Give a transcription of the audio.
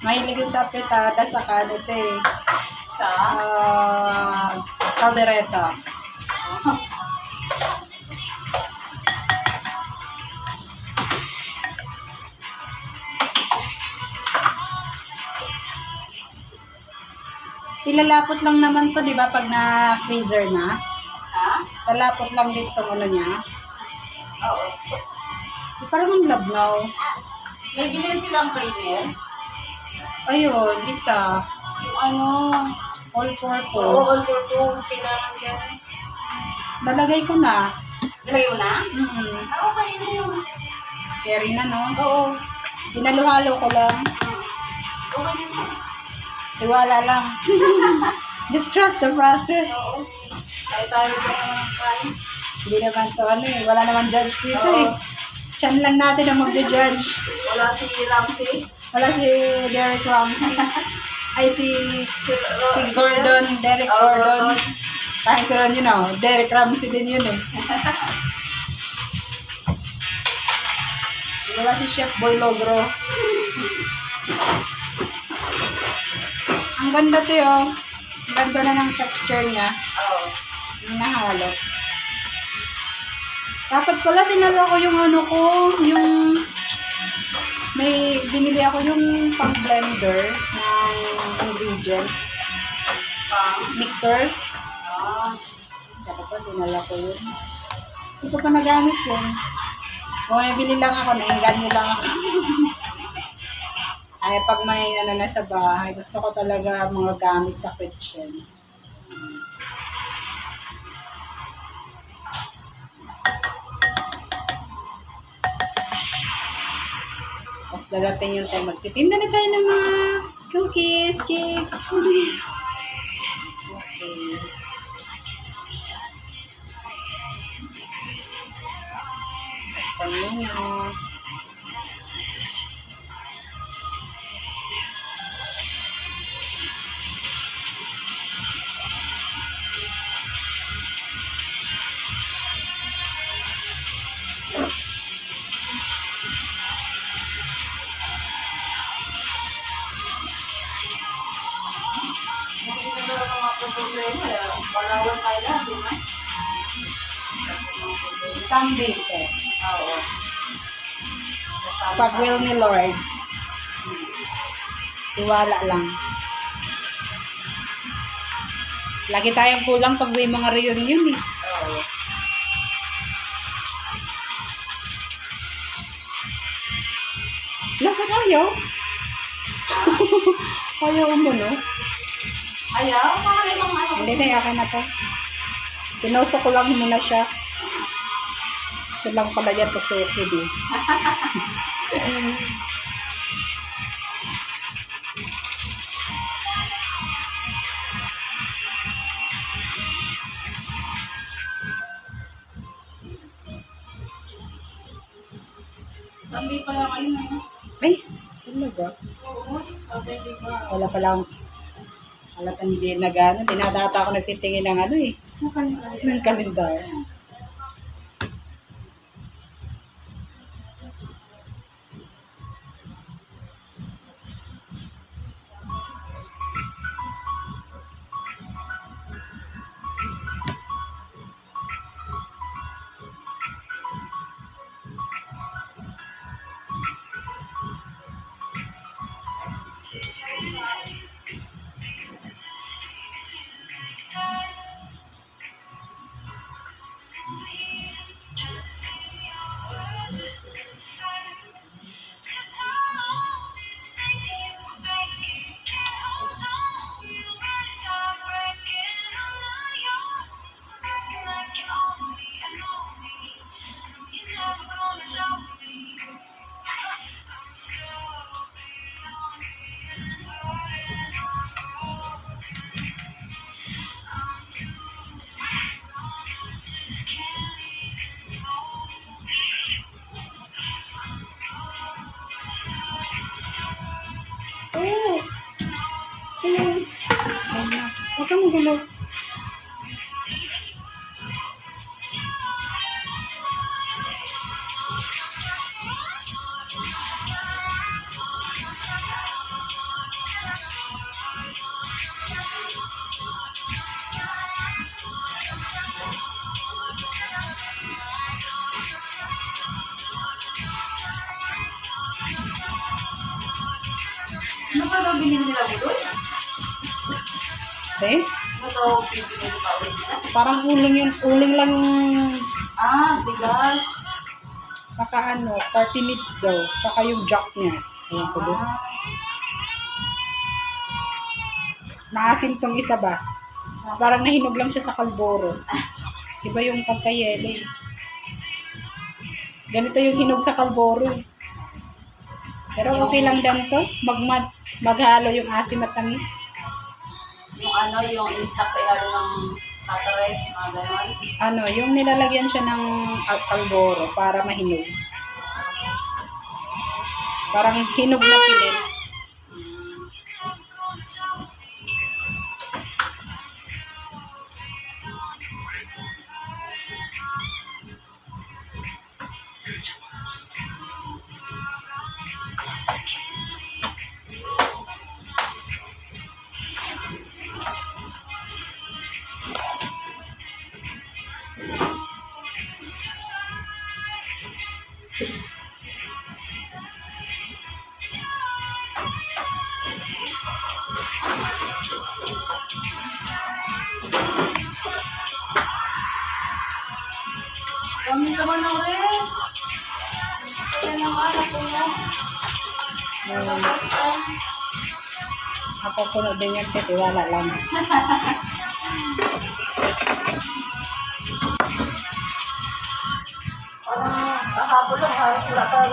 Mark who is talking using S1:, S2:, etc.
S1: Mahilig sa fritada sa kanito eh.
S2: Sa?
S1: Caldereta. Ilalapot lang naman to, di ba, pag na-freezer na?
S2: Ha?
S1: Lalapot lang dito ano niya.
S2: Oo.
S1: So, parang ang labnaw.
S2: May binili silang premier.
S1: Ayun, isa.
S2: Yung ano,
S1: All-purpose.
S2: oo, all purpose. Kailangan dyan.
S1: Nalagay ko na.
S2: Nilagay mo na? Okay na yun.
S1: Carry na, no?
S2: Oo.
S1: Dinalo-halo ko lang.
S2: Okay na yun.
S1: Tiwala lang. Just trust the process.
S2: Oo. Kahit tayo ko naman kain.
S1: Hindi naman to ano eh. Wala naman judge dito
S2: Oo.
S1: eh. Chan lang natin ang magja-judge.
S2: Wala si Ramsey.
S1: Wala si Derek Ramsey. Ay, si Gordon. Derek
S2: Oh,
S1: Gordon. Parang si Ron yun oh. Derek Ramsey din yun eh. Wala si Chef Boy Logro. Ang ganda to oh. Ang ganda na ng texture niya.
S2: Oo.
S1: Yung nahalo. Dapat pala dinala ko yung ano ko, yung may binili ako yung pang blender ng ingredient.
S2: Pang.
S1: Mixer.
S2: Ah.
S1: Dapat pala dinala ko yun. Hindi ko pa nagamit yun. Kung may bili lang ako, nainganyo lang ako. Ay, pag may ano na sa bahay, gusto ko talaga mga gamit sa kitchen. Tapos darating yung time, magtitinda na tayo ng mga cookies, cakes. Okay. Pamino.
S2: Hindi na daw ang mga problema. Walawan tayo lahat, di ba?
S1: Someday, eh.
S2: Oo.
S1: Pag will ni Lord, tiwala lang. Lagi tayong kulang pag may mga reunion eh.
S2: Oo.
S1: Lakad ayaw. Ayaw mo, no?
S2: Ayaw, mga ibang ano.
S1: Hindi na, akin na to. Pinuso ko lang muna siya. Gusto lang pala yan pasukid eh.
S2: Sabi pa lang kayo na.
S1: Ay, talaga.
S2: Oo, sabi di ba?
S1: Wala palang, wala pang hindi nag-ano. Dinadata ako nagtitingin ng ano eh. Ng kalendar.
S2: daw binili nila buloy?
S1: Eh,
S2: Ano daw binili pa ulit nila?
S1: parang uling lang yung
S2: Bigas.
S1: saka 30 minutes daw. Tsaka yung jack niya. Ayan ko doon. Naasim tong isa ba? Parang nahinog lang siya sa kalboro. Iba yung pagkayele. Ganito yung hinog sa kalboro. Pero okay lang daw to. Maghalo yung asim at tamis.
S2: Yung in-stock sa ilalim ng Saturday, mga ganon.
S1: Yung nilalagyan siya ng kalboro para mahinog. Parang hinog na pilit.
S2: Kami naman ng res. Kaya naman ako mo. Basta.
S1: Napapuno din yung titiwala lang.